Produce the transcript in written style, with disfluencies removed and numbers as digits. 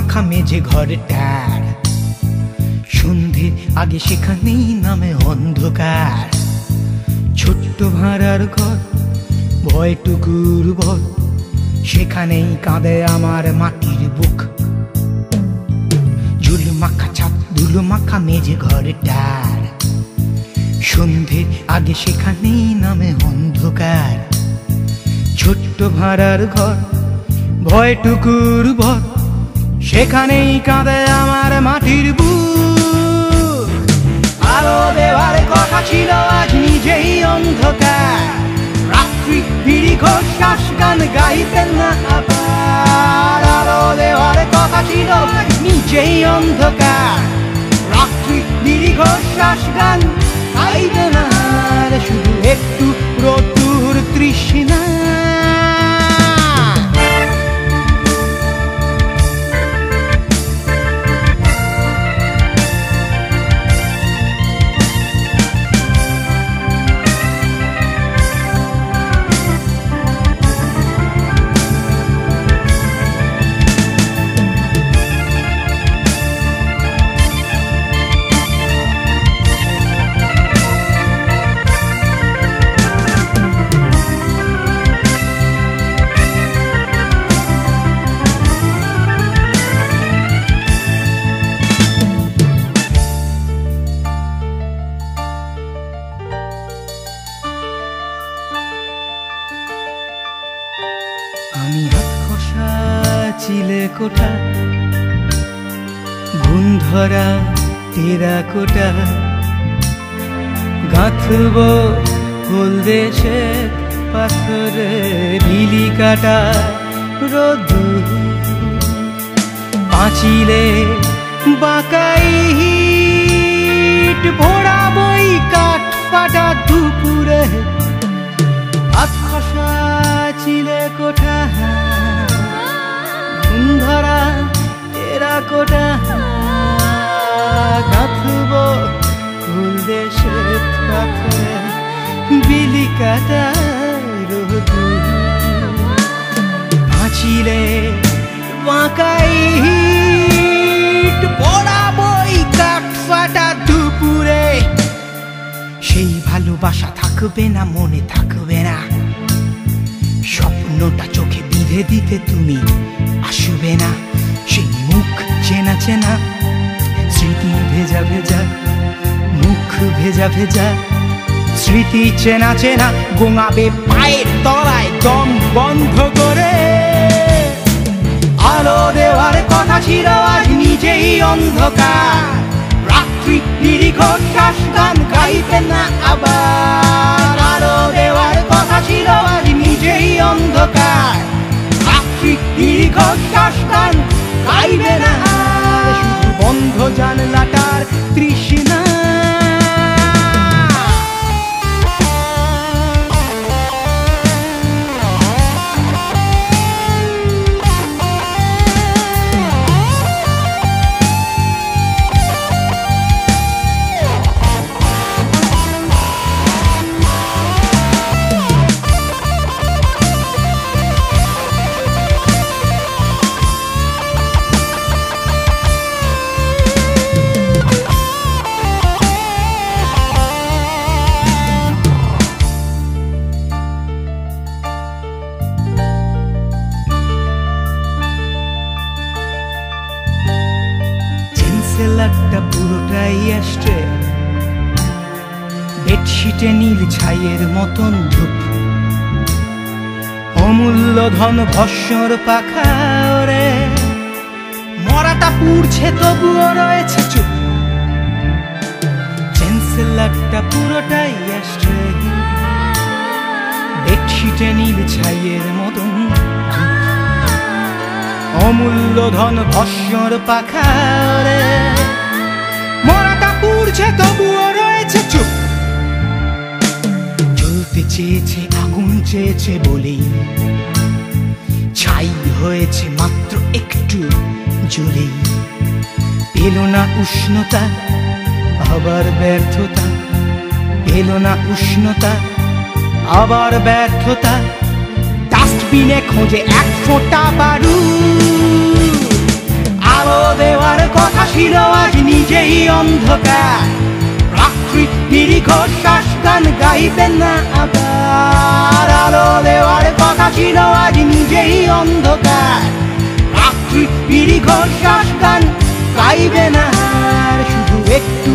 মাখা মেঝে ঘরটার সন্ধ্যের আগে সেখানেই নামে অন্ধকার। ছোট্ট ভাড়ার ঘর ভয়টুকুর ভয়, সেখানেই কাঁদে আমার মাটির বুক। ঝুল মাখা ছাদ ধুলো মাখা মেঝে ঘরটার সন্ধ্যের আগে সেখানেই নামে অন্ধকার। ছোট্ট ভাড়ার ঘর ভয়টুকুর ভয়, সেখানেই কাঁদে আমার মাটির বুক। আলো দেওয়ার কথা ছিল আজ নিজেই অন্ধকার। রাত্রি দীর্ঘ শ্বাস গান গাইতেন না আবার। আলো দেওয়ার কথা ছিল নিজেই অন্ধকার। রাত্রি দীর্ঘ শ্বাস গান গাইতে না, শুধু একটু রোদ্দুর তৃষ্ণা। আমি হাত খসা চিলে কোঠা, ঘুম ধরা টেরাকোটা, গাঁথব হলদেশে পাথরে বিলি কাটা রোদ্দুর। পাঁচিলে বাঁকাই হিট ভোড়াবই কাঠ ফাটা দুপুরে। হাত খসা চিলে কোঠা, ঘুম ধরা টেরাকোটা, গাঁথব হলদেশে পাথরে বিলি কাটা রোদ্দুর। পাঁচিলে বাঁকাই হিট পড়াবই কাঠ ফাটা দুপুরে। সেই ভালোবাসা থাকবে না, মনে থাকবে না। স্বপ্নটা চোখে বিঁধে দিতে তুমি আসবে না। সেই মুখ চেনা চেনা, স্মৃতি ভেজা ভেজা, মুখ ভেজা ভেজা, স্মৃতি চেনা চেনা, গোঙাবে পায়ের তলায় দম বন্ধ করে। আলো দেওয়ার কথা ছিল আজ নিজেই অন্ধকার। রাত্রি দীর্ঘ শ্বাস গান গাইতেন না আবার। আলো দেওয়ার কথা ছিল আজ নিজেই অন্ধকার। রাত্রি দীর্ঘ শ্বাস গান গাইবে না, শুধু বন্ধ জানলাটার তৃষ্ণা। সেলারটা পুরোটাই আসছে, বেডশিটে নীল ছাইয়ের মতন ধূপ। অমূল্য ধন ভস্মর পাখা ওরে, মরাটা পুড়ছে তবুও রয়েছে চুপ। সেলারটা পুরোটাই আসছে, বেডশিটে নীল ছাইয়ের মতন ধূপ। অমূল্য ধন ভস্মর পাখা রে, মরাটা পুড়ছে তবুও রয়েছে চুপ। জ্বলতে চেয়েছে আগুন চেয়েছে বলেই ছাই হয়েছে মাত্র একটু জ্বলেই। পেল না উষ্ণতা আবার ব্যর্থতা, পেল না উষ্ণতা আবার ব্যর্থতা। ডাস্টবিনে খোঁজে এক ফোঁটা বারুদ। ছিল আজ নিজেই অন্ধকার, রাত্রি দীর্ঘশ্বাস গান গাইবেন না আবার। আলো দেওয়ার কথা ছিল আজ নিজেই অন্ধকার, রাত্রি দীর্ঘশ্বাস গান গাইবে না আর। শুধু একটু